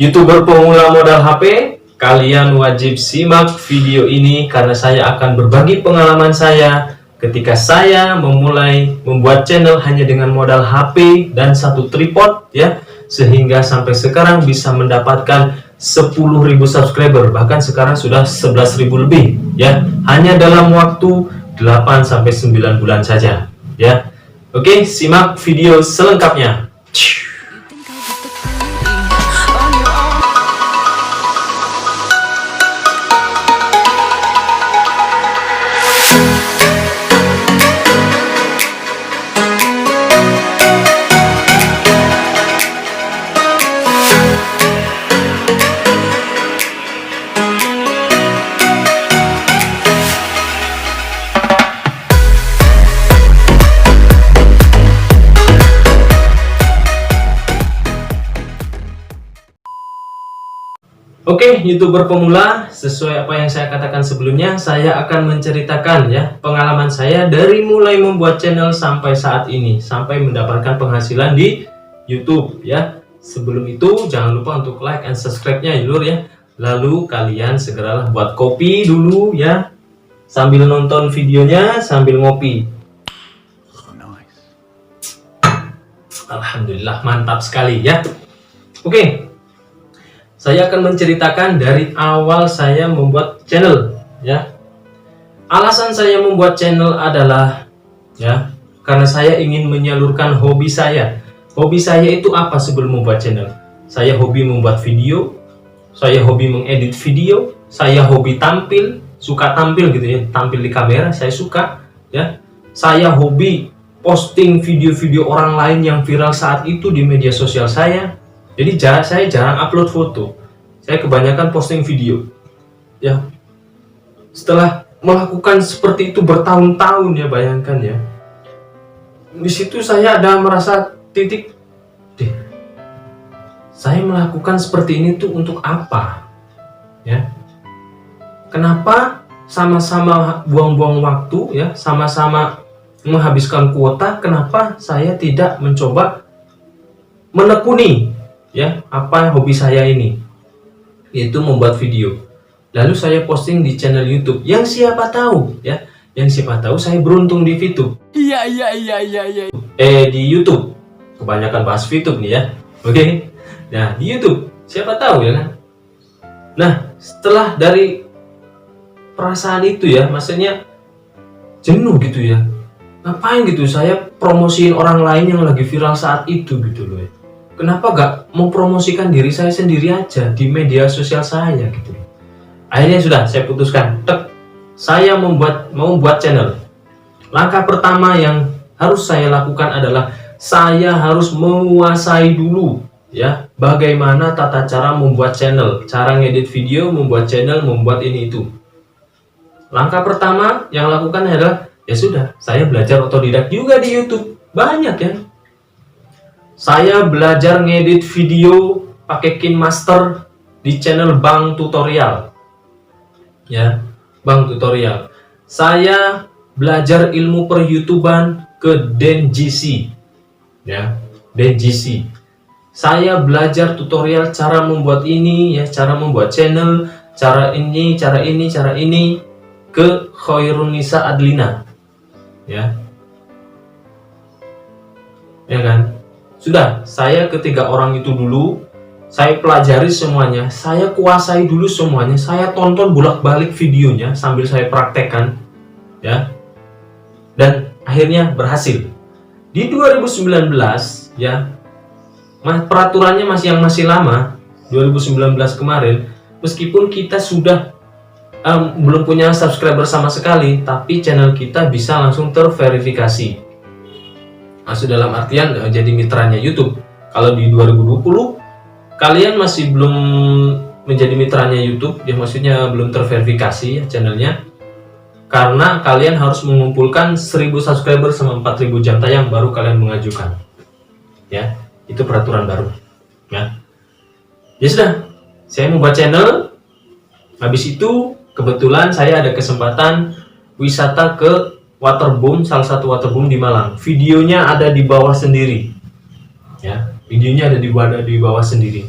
YouTuber pemula modal HP, kalian wajib simak video ini karena saya akan berbagi pengalaman saya ketika saya memulai membuat channel hanya dengan modal HP dan satu tripod ya, sehingga sampai sekarang bisa mendapatkan 10.000 subscriber, bahkan sekarang sudah 11.000 lebih ya, hanya dalam waktu 8-9 bulan saja ya. Oke, simak video selengkapnya. Oke, YouTuber pemula, sesuai apa yang saya katakan sebelumnya, saya akan menceritakan ya pengalaman saya dari mulai membuat channel sampai saat ini, sampai mendapatkan penghasilan di YouTube ya. Sebelum itu jangan lupa untuk like and subscribe-nya ya lur ya. Lalu kalian segeralah buat kopi dulu ya, sambil nonton videonya sambil ngopi. Alhamdulillah, mantap sekali ya. Oke, saya akan menceritakan dari awal saya membuat channel ya. Alasan saya membuat channel adalah ya karena saya ingin menyalurkan hobi saya. Hobi saya itu apa sebelum membuat channel? Saya hobi membuat video, saya hobi mengedit video, saya hobi tampil, suka tampil gitu ya, tampil di kamera saya suka ya. Saya hobi posting video-video orang lain yang viral saat itu di media sosial saya. Jadi saya jarang upload foto, saya kebanyakan posting video ya. Setelah melakukan seperti itu bertahun-tahun ya, bayangkan ya, di situ saya ada merasa titik deh, saya melakukan seperti ini tuh untuk apa ya? Kenapa sama-sama buang-buang waktu ya, sama-sama menghabiskan kuota, kenapa saya tidak mencoba menekuni ya apa hobi saya ini, yaitu membuat video. Lalu saya posting di channel YouTube, yang siapa tahu ya, yang siapa tahu saya beruntung di YouTube. Iya. Di YouTube, kebanyakan bahas YouTube nih ya. Oke. Nah, di YouTube siapa tahu ya kan. Nah, setelah dari perasaan itu ya, maksudnya jenuh gitu ya, ngapain gitu saya promosiin orang lain yang lagi viral saat itu gitu loh ya. Kenapa gak mempromosikan diri saya sendiri aja di media sosial saya gitu. Akhirnya sudah saya putuskan, saya mau membuat channel. Langkah pertama yang harus saya lakukan adalah saya harus menguasai dulu ya bagaimana tata cara membuat channel, cara ngedit video, membuat channel, membuat ini itu. Langkah pertama yang lakukan adalah ya sudah, saya belajar otodidak juga di YouTube. Banyak ya. Saya belajar ngedit video pakai KineMaster di channel Bang Tutorial ya, Bang Tutorial. Saya belajar ilmu per YouTubean ke DenGC ya, DenGC. Saya belajar tutorial cara membuat ini ya, cara membuat channel, cara ini ke Khairunisa Adlina ya kan. Sudah, saya ketiga orang itu dulu, saya pelajari semuanya, saya kuasai dulu semuanya, saya tonton bolak-balik videonya sambil saya praktekkan ya. Dan akhirnya berhasil. Di 2019 ya, peraturannya masih lama, 2019 kemarin, meskipun kita sudah belum punya subscriber sama sekali, tapi channel kita bisa langsung terverifikasi. Masuk dalam artian jadi mitranya YouTube. Kalau di 2020 kalian masih belum menjadi mitranya YouTube ya, maksudnya belum terverifikasi ya channelnya, karena kalian harus mengumpulkan 1000 subscriber sama 4000 jam tayang baru kalian mengajukan ya. Itu peraturan baru ya. Ya sudah, saya membuat channel. Habis itu kebetulan saya ada kesempatan wisata ke waterboom, salah satu waterboom di Malang. Videonya ada di bawah sendiri ya, videonya ada di bawah sendiri.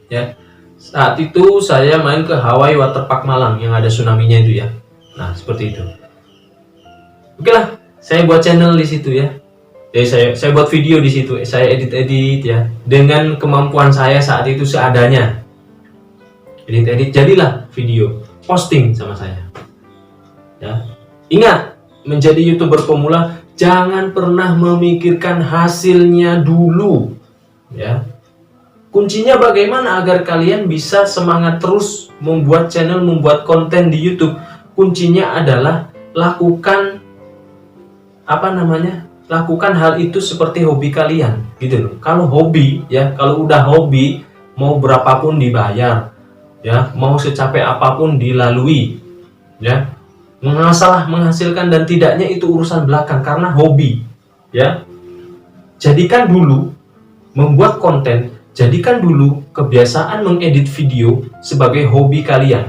ya. Saat itu saya main ke Hawaii Waterpark Malang yang ada tsunami-nya itu ya. Nah, seperti itu. Oke lah, saya buat channel di situ ya. Jadi saya buat video di situ, saya edit ya, dengan kemampuan saya saat itu seadanya. Edit, jadilah video, posting sama saya. Ya. Ingat, menjadi YouTuber pemula jangan pernah memikirkan hasilnya dulu. Ya. Kuncinya bagaimana agar kalian bisa semangat terus membuat channel, membuat konten di YouTube. Kuncinya adalah lakukan lakukan hal itu seperti hobi kalian, gitu loh. Kalau hobi ya, kalau udah hobi, mau berapapun dibayar, ya, mau secapek apapun dilalui, ya. Masalah menghasilkan dan tidaknya itu urusan belakang karena hobi, ya. Jadikan dulu membuat konten, jadikan dulu kebiasaan mengedit video sebagai hobi kalian.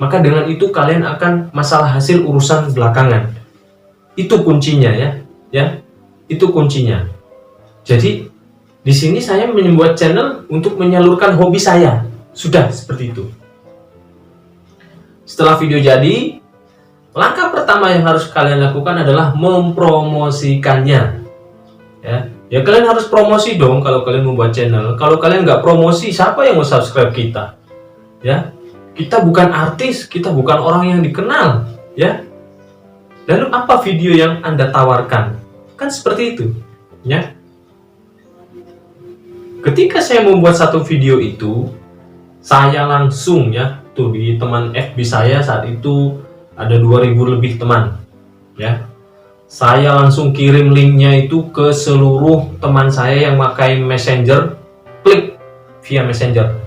Maka dengan itu kalian akan masalah hasil urusan belakangan. Itu kuncinya ya, itu kuncinya. Jadi di sini saya membuat channel untuk menyalurkan hobi saya, sudah seperti itu. Setelah video jadi, langkah pertama yang harus kalian lakukan adalah mempromosikannya. Ya kalian harus promosi dong kalau kalian membuat channel. Kalau kalian nggak promosi, siapa yang mau subscribe kita? Ya, kita bukan artis, kita bukan orang yang dikenal, ya. Lalu apa video yang Anda tawarkan? Kan seperti itu, ya. Ketika saya membuat satu video itu, saya langsung ya, tuh di teman FB saya saat itu ada 2000 lebih teman, ya. Saya langsung kirim linknya itu ke seluruh teman saya yang pakai Messenger, klik via Messenger,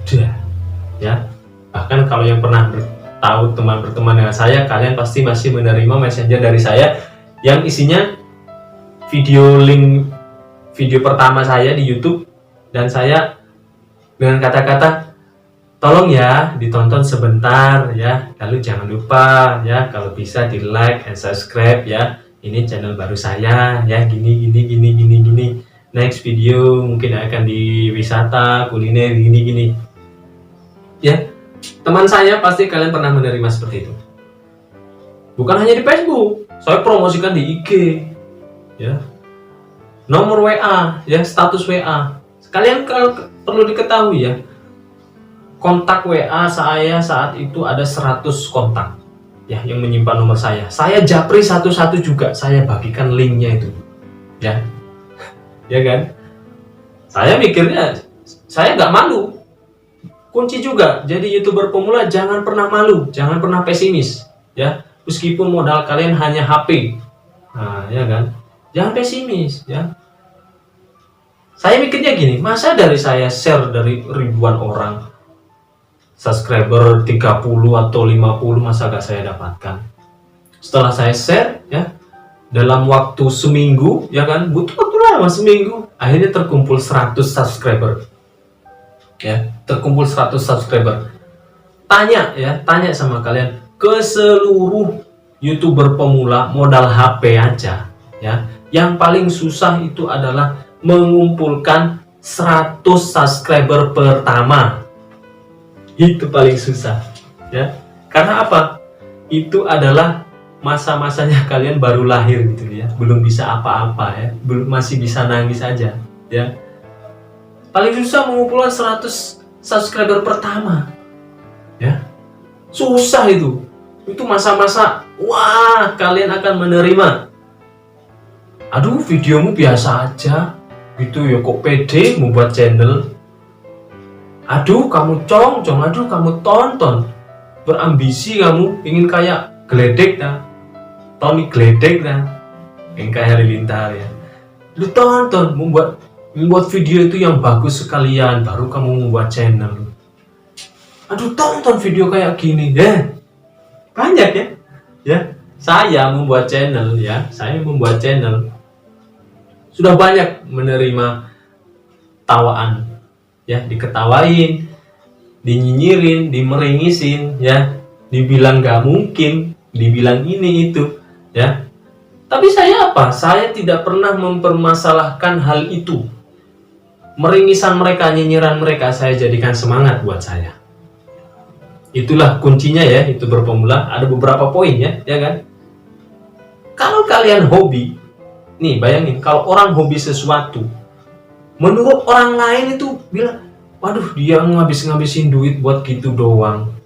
ya. Bahkan kalau yang pernah tahu teman berteman dengan saya, kalian pasti masih menerima messenger dari saya yang isinya link video pertama saya di YouTube, dan saya dengan kata-kata tolong ya ditonton sebentar ya, lalu jangan lupa ya kalau bisa di like and subscribe ya, ini channel baru saya ya, gini next video mungkin akan di wisata kuliner gini ya. Teman saya pasti kalian pernah menerima seperti itu. Bukan hanya di Facebook, saya promosikan di IG, ya, nomor WA, ya, status WA. Kalian perlu diketahui ya, kontak WA saya saat itu ada 100 kontak, ya, yang menyimpan nomor saya. Saya japri satu-satu juga, saya bagikan linknya itu, ya, ya kan? Saya mikirnya, saya nggak malu. Kunci juga jadi YouTuber pemula, jangan pernah malu, jangan pernah pesimis, ya. Meskipun modal kalian hanya HP, nah, ya kan, jangan pesimis, ya. Saya mikirnya gini, masa dari saya share dari ribuan orang, subscriber 30 atau 50, masa gak saya dapatkan? Setelah saya share, ya, dalam waktu seminggu, ya kan, butuh waktu lama seminggu, akhirnya terkumpul 100 subscriber. Ya, terkumpul 100 subscriber. Tanya sama kalian, ke seluruh YouTuber pemula modal HP aja, ya, yang paling susah itu adalah mengumpulkan 100 subscriber pertama. Itu paling susah, ya. Karena apa? Itu adalah masa-masanya kalian baru lahir gitu ya, belum bisa apa-apa ya, masih bisa nangis aja, ya. Paling susah mengumpulkan 100 subscriber pertama, ya, susah itu masa-masa wah kalian akan menerima, aduh videomu biasa aja gitu ya, kok pede membuat channel, aduh kamu cong, aduh kamu tonton, berambisi kamu ingin kayak Gledek dah, Tony Gledek dah, ingin kayak Halilintar ya, lu tonton membuat video itu yang bagus sekalian, baru kamu membuat channel. Aduh tonton video kayak gini ya, banyak ya, ya. Saya membuat channel sudah banyak menerima tawaan, ya, diketawain, dinyinyirin, dimerengisin, ya, dibilang gak mungkin, dibilang ini itu, ya. Tapi saya apa? Saya tidak pernah mempermasalahkan hal itu. meringisan mereka, nyinyiran mereka, saya jadikan semangat buat saya. Itulah kuncinya ya, itu berpemula. Ada beberapa poin ya kan? Kalau kalian hobi, nih bayangin, kalau orang hobi sesuatu, menurut orang lain itu bilang, waduh dia ngabis-ngabisin duit buat gitu doang.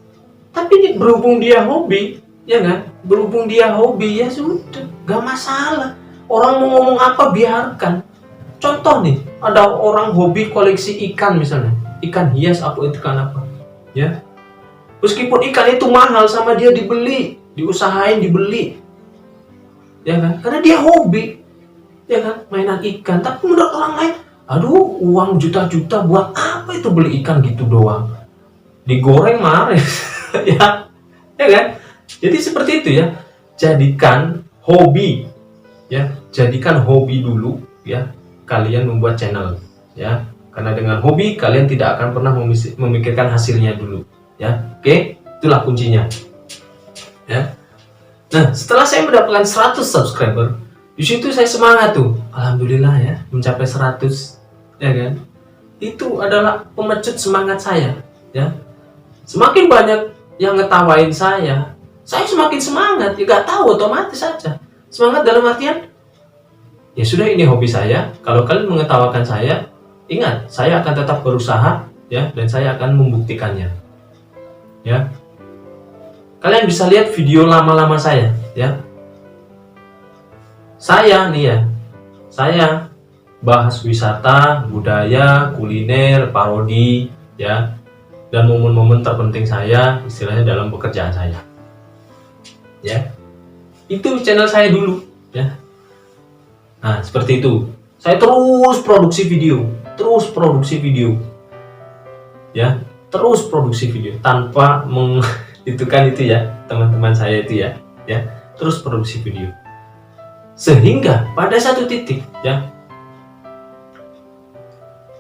Tapi berhubung dia hobi, ya kan? Berhubung dia hobi, ya sudah, gak masalah. Orang mau ngomong apa, biarkan. Contoh nih, ada orang hobi koleksi ikan misalnya, ikan hias apa ikan apa, ya. Meskipun ikan itu mahal sama dia dibeli, diusahain dibeli, ya kan? Karena dia hobi, ya kan, mainan ikan. Tapi menurut orang lain, aduh uang juta-juta buat apa itu beli ikan gitu doang? Digoreng marah, ya kan? Jadi seperti itu ya. Jadikan hobi, ya, jadikan hobi dulu, ya. Kalian membuat channel, ya. Karena dengan hobi kalian tidak akan pernah memikirkan hasilnya dulu. Ya, oke, itulah kuncinya. Ya. Nah, setelah saya mendapatkan 100 subscriber, di situ saya semangat tuh. Alhamdulillah ya, mencapai 100, ya kan? Itu adalah pemecut semangat saya, ya. Semakin banyak yang ngetawain saya semakin semangat. Ya gak tahu, otomatis saja. Semangat dalam artian, ya sudah, ini hobi saya. Kalau kalian mengetawakan saya, ingat, saya akan tetap berusaha, ya, dan saya akan membuktikannya. Ya, kalian bisa lihat video lama-lama saya, ya. Saya nih ya, saya bahas wisata, budaya, kuliner, parodi, ya, dan momen-momen terpenting saya, istilahnya dalam pekerjaan saya. Ya, itu channel saya dulu, ya. Nah, seperti itu. Saya terus produksi video, ya. Terus produksi video tanpa itu ya teman-teman saya itu ya terus produksi video, sehingga pada satu titik ya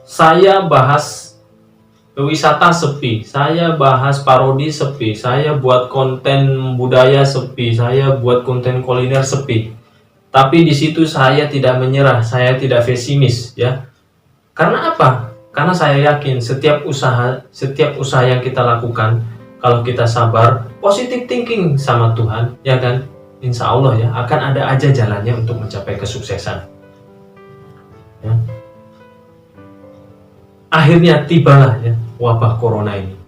saya bahas wisata sepi, saya bahas parodi sepi, saya buat konten budaya sepi, saya buat konten kuliner sepi. Tapi di situ saya tidak menyerah, saya tidak pesimis ya. Karena apa? Karena saya yakin setiap usaha yang kita lakukan, kalau kita sabar, positive thinking sama Tuhan, ya kan, insya Allah ya akan ada aja jalannya untuk mencapai kesuksesan. Ya. Akhirnya tibalah ya wabah corona ini,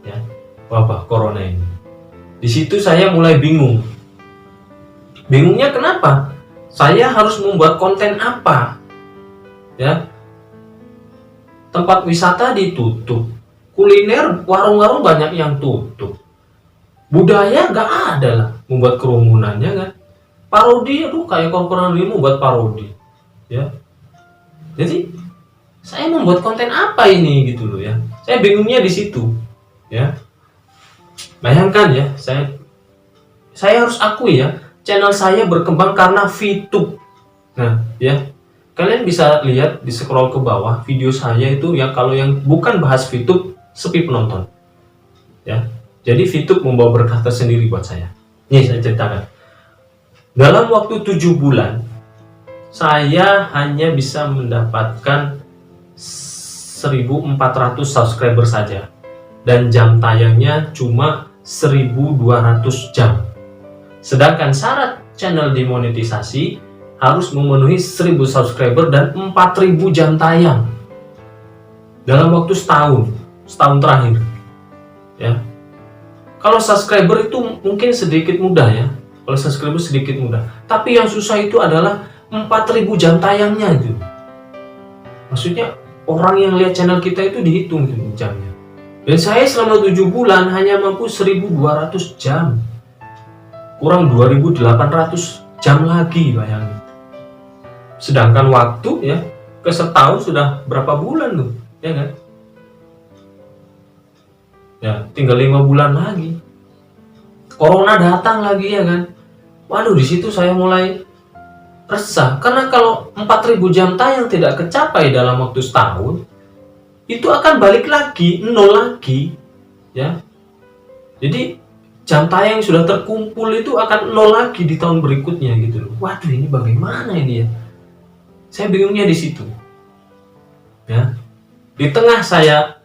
ya, wabah corona ini. Di situ saya mulai bingung. Bingungnya kenapa? Saya harus membuat konten apa? Ya. Tempat wisata ditutup, kuliner, warung-warung banyak yang tutup, budaya gak ada lah, membuat kerumunannya kan. Parodi, aduh kayak korporan dulu membuat parodi, ya. Jadi saya membuat konten apa ini gitu loh ya. Saya bingungnya di situ, ya. Bayangkan ya, saya harus akui ya, channel saya berkembang karena VTube. Nah, ya. Kalian bisa lihat di scroll ke bawah video saya itu ya, kalau yang bukan bahas VTube sepi penonton. Ya. Jadi VTube membawa berkah tersendiri buat saya. Nih saya ceritakan. Dalam waktu 7 bulan saya hanya bisa mendapatkan 1.400 subscriber saja. Dan jam tayangnya cuma 1.200 jam. Sedangkan syarat channel dimonetisasi harus memenuhi 1.000 subscriber dan 4.000 jam tayang dalam waktu setahun terakhir, ya. Kalau subscriber itu mungkin sedikit mudah ya, kalau subscriber sedikit mudah, tapi yang susah itu adalah 4.000 jam tayangnya itu. Maksudnya orang yang lihat channel kita itu dihitung gitu jamnya. Dan saya selama 7 bulan hanya mampu 1.200 jam, kurang 2.800 jam lagi, bayangin. Sedangkan waktu ya ke setahun sudah berapa bulan tuh, ya kan? Ya tinggal 5 bulan lagi. Corona datang lagi, ya kan? Waduh, di situ saya mulai resah karena kalau 4.000 jam tayang tidak kecapai dalam waktu setahun, itu akan balik lagi, nol lagi, ya. Jadi jam tayang yang sudah terkumpul itu akan nol lagi di tahun berikutnya gitu loh. Waduh, ini bagaimana ini ya? Saya bingungnya di situ. Ya. Di tengah saya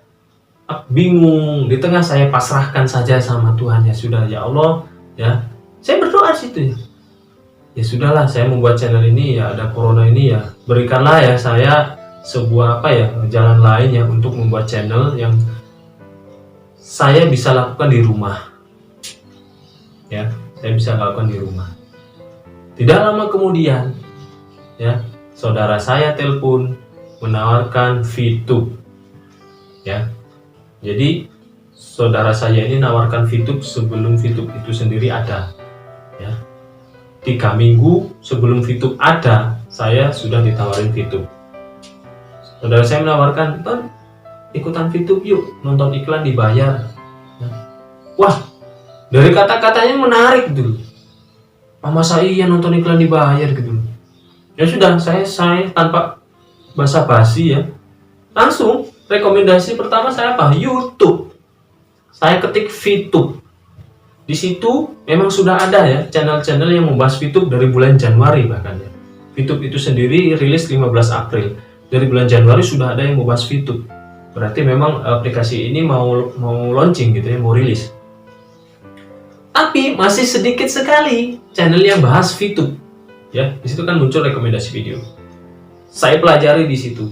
bingung, di tengah saya pasrahkan saja sama Tuhan, ya sudah ya Allah, ya saya berdoa situ ya. Ya sudahlah, saya membuat channel ini ya, ada corona ini ya, berikanlah ya saya sebuah jalan lain ya untuk membuat channel yang saya bisa lakukan di rumah. Ya, saya bisa lakukan di rumah. Tidak lama kemudian, ya, saudara saya telepon menawarkan VTube. Ya, jadi saudara saya ini nawarkan VTube sebelum VTube itu sendiri ada. Ya, 3 minggu sebelum VTube ada, saya sudah ditawarin VTube. Saudara saya menawarkan, "Ton, ikutan VTube yuk, nonton iklan dibayar." Wah, dari kata-katanya menarik gitu. Masa iya nonton iklan dibayar gitu. Ya sudah, saya tanpa basa-basi ya, langsung rekomendasi pertama saya apa? YouTube. Saya ketik VTube. Di situ memang sudah ada ya channel-channel yang membahas VTube dari bulan Januari bahkan ya. VTube itu sendiri rilis 15 April. Dari bulan Januari sudah ada yang membahas VTube. Berarti memang aplikasi ini mau launching gitu ya, mau rilis. Tapi masih sedikit sekali channel yang bahas VTube. Ya, di situ kan muncul rekomendasi video. Saya pelajari di situ.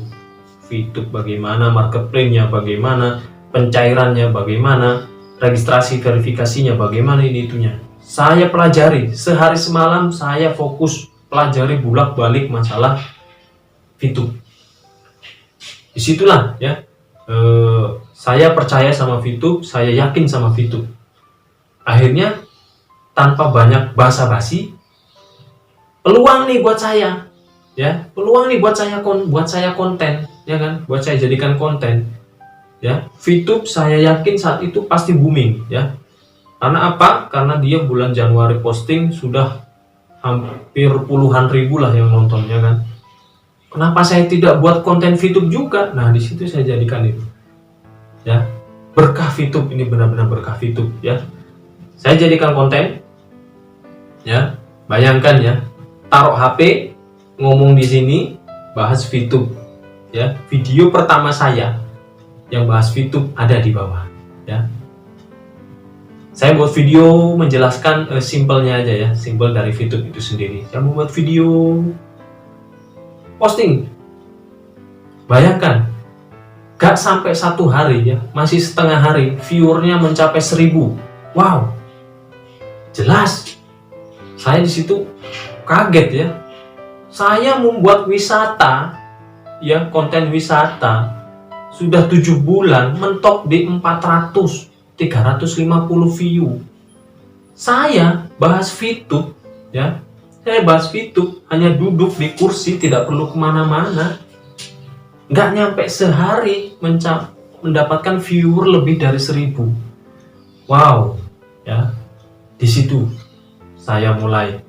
VTube bagaimana, marketplace-nya bagaimana, pencairannya bagaimana, registrasi verifikasinya bagaimana, ini itunya. Saya pelajari sehari semalam, saya fokus pelajari bolak-balik masalah VTube. Disitulah ya, saya percaya sama VTube, saya yakin sama VTube. Akhirnya tanpa banyak basa-basi, peluang nih buat saya, ya, peluang nih buat saya konten, ya kan, buat saya jadikan konten, ya. VTube saya yakin saat itu pasti booming, ya. Karena apa? Karena dia bulan Januari posting sudah hampir puluhan ribu lah yang nontonnya kan. Kenapa saya tidak buat konten VTube juga? Nah, di situ saya jadikan itu, ya. Berkah VTube ini, benar-benar berkah VTube, ya. Saya jadikan konten, ya. Bayangkan ya, taruh HP, ngomong di sini, bahas VTube, ya. Video pertama saya yang bahas VTube ada di bawah, ya. Saya buat video menjelaskan simpelnya aja ya, simpel dari VTube itu sendiri. Saya membuat video posting. Bayangkan, gak sampai 1 hari ya, masih setengah hari, viewernya mencapai 1000. Wow, jelas. Saya di situ kaget ya. Saya membuat wisata, ya, konten wisata sudah 7 bulan mentok di 350 view. Saya bahas VTube, ya. Saya bahas VTube hanya duduk di kursi, tidak perlu kemana-mana. Nggak nyampe sehari mendapatkan viewer lebih dari 1000. Wow, ya. Di situ saya mulai,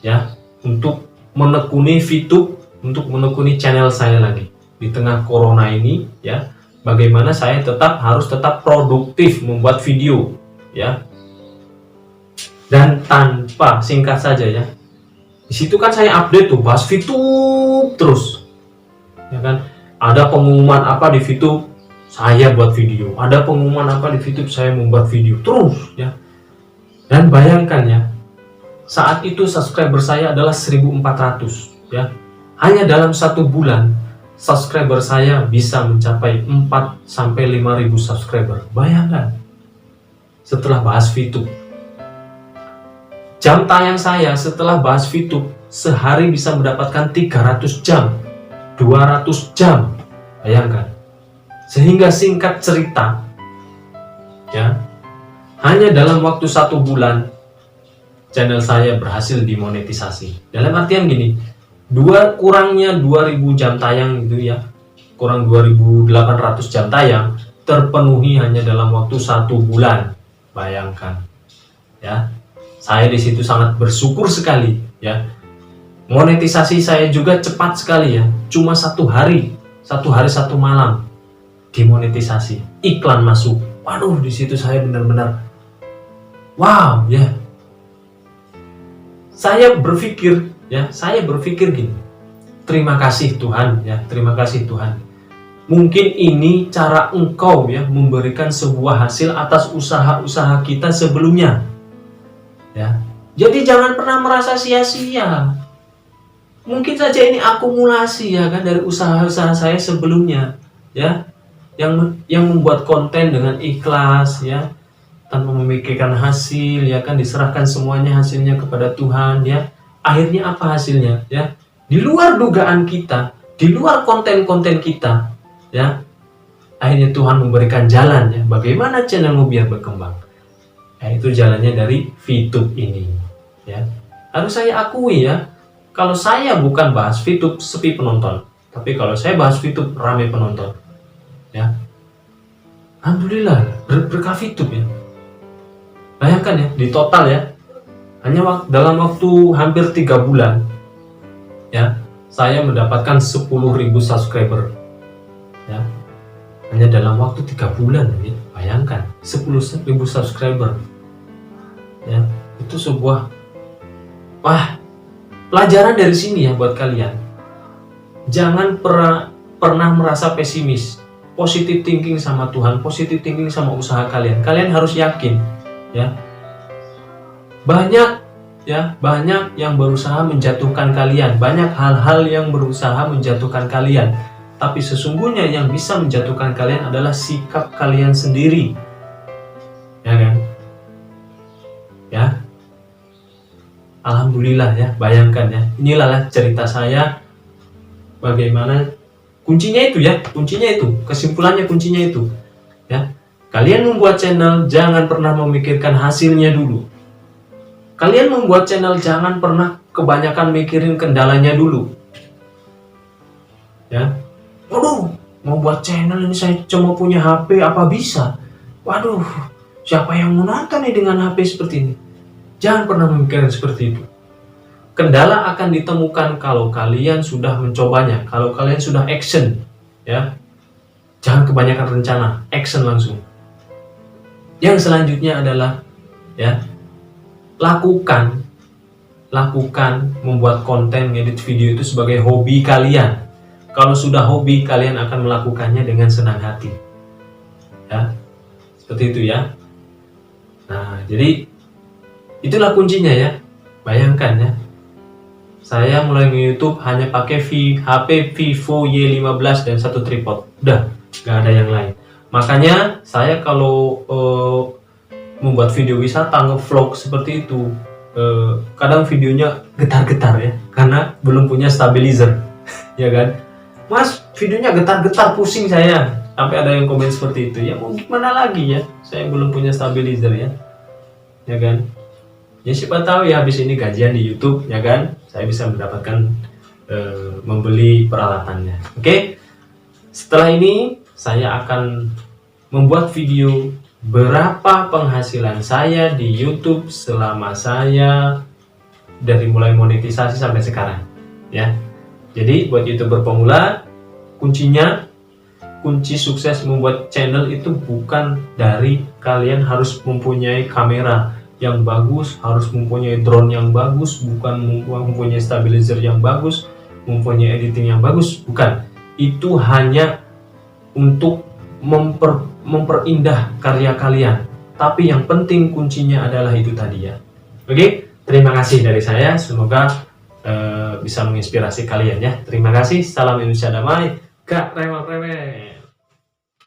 ya, untuk menekuni VTube, untuk menekuni channel saya lagi di tengah corona ini, ya. Bagaimana saya harus tetap produktif membuat video, ya. Dan tanpa, singkat saja ya, di situ kan saya update tuh, bahas VTube terus, ya kan. Ada pengumuman apa di VTube, saya buat video. Ada pengumuman apa di VTube, saya membuat video terus, ya. Dan bayangkan ya, saat itu subscriber saya adalah 1400, ya. Hanya dalam 1 bulan subscriber saya bisa mencapai 4-5.000 subscriber. Bayangkan, setelah bahas VTube. Jam tayang saya setelah bahas VTube sehari bisa mendapatkan 300 jam, 200 jam. Bayangkan. Sehingga singkat cerita, ya, hanya dalam waktu 1 bulan channel saya berhasil dimonetisasi. Dalam artian gini, kurangnya 2000 jam tayang gitu ya, kurang 2800 jam tayang terpenuhi hanya dalam waktu 1 bulan. Bayangkan, ya. Saya di situ sangat bersyukur sekali, ya. Monetisasi saya juga cepat sekali ya, cuma 1 hari 1 malam dimonetisasi, iklan masuk. Waduh, di situ saya benar-benar wow, ya. Saya berpikir gini, terima kasih Tuhan, ya, terima kasih Tuhan. Mungkin ini cara engkau ya memberikan sebuah hasil atas usaha-usaha kita sebelumnya. Ya. Jadi jangan pernah merasa sia-sia. Mungkin saja ini akumulasi ya kan dari usaha-usaha saya sebelumnya, ya. Yang membuat konten dengan ikhlas ya, tanpa memikirkan hasil ya kan, diserahkan semuanya hasilnya kepada Tuhan ya. Akhirnya apa hasilnya ya? Di luar dugaan kita, di luar konten-konten kita. Ya, akhirnya Tuhan memberikan jalan ya, bagaimana channelmu biar berkembang. Itu jalannya dari VTube ini. Ya, harus saya akui ya, kalau saya bukan bahas VTube sepi penonton, tapi kalau saya bahas VTube ramai penonton. Ya, alhamdulillah berkah VTube ya. Bayangkan ya, di total ya, hanya dalam waktu hampir 3 bulan, ya, saya mendapatkan 10.000 subscriber. Ya, hanya dalam waktu 3 bulan ya. Bayangkan 10.000 subscriber ya, itu sebuah pelajaran dari sini ya buat kalian. Jangan pernah merasa pesimis, positive thinking sama Tuhan, positive thinking sama usaha kalian. Kalian harus yakin ya, banyak yang berusaha menjatuhkan kalian, banyak hal-hal yang berusaha menjatuhkan kalian. Tapi sesungguhnya yang bisa menjatuhkan kalian adalah sikap kalian sendiri. Ya kan? Ya. Alhamdulillah ya, bayangkan ya. Inilah cerita saya bagaimana kuncinya itu ya, kesimpulannya kuncinya itu. Ya. Kalian membuat channel jangan pernah memikirkan hasilnya dulu. Kalian membuat channel jangan pernah kebanyakan mikirin kendalanya dulu. Ya. Waduh, mau buat channel ini saya cuma punya HP, apa bisa? Waduh, siapa yang mau nonton nih dengan HP seperti ini? Jangan pernah memikirkan seperti itu. Kendala akan ditemukan kalau kalian sudah mencobanya, kalau kalian sudah action, ya. Jangan kebanyakan rencana, action langsung. Yang selanjutnya adalah, ya, lakukan membuat konten, ngedit video itu sebagai hobi kalian. Kalau sudah hobi, kalian akan melakukannya dengan senang hati. Ya, seperti itu ya. Nah, jadi itulah kuncinya ya. Bayangkan ya, saya mulai nge-YouTube hanya pakai HP Vivo Y15 dan satu tripod. Udah, gak ada yang lain. Makanya saya kalau membuat video wisata, nge-vlog seperti itu, kadang videonya getar-getar ya, karena belum punya stabilizer. Ya kan? Mas, videonya getar-getar, pusing saya. Sampai ada yang komen seperti itu. Ya mau gimana lagi ya, saya belum punya stabilizer ya. Ya kan? Ya siapa tahu ya habis ini gajian di YouTube ya kan, saya bisa mendapatkan membeli peralatannya. Oke? Setelah ini saya akan membuat video berapa penghasilan saya di YouTube selama saya dari mulai monetisasi sampai sekarang ya. Jadi buat YouTuber pemula, kunci sukses membuat channel itu bukan dari kalian harus mempunyai kamera yang bagus, harus mempunyai drone yang bagus, bukan mempunyai stabilizer yang bagus, mempunyai editing yang bagus, bukan. Itu hanya untuk memperindah karya kalian. Tapi yang penting kuncinya adalah itu tadi ya. Oke, terima kasih dari saya. Semoga bisa menginspirasi kalian ya. Terima kasih. Salam Indonesia damai. Gak rewel-rewel.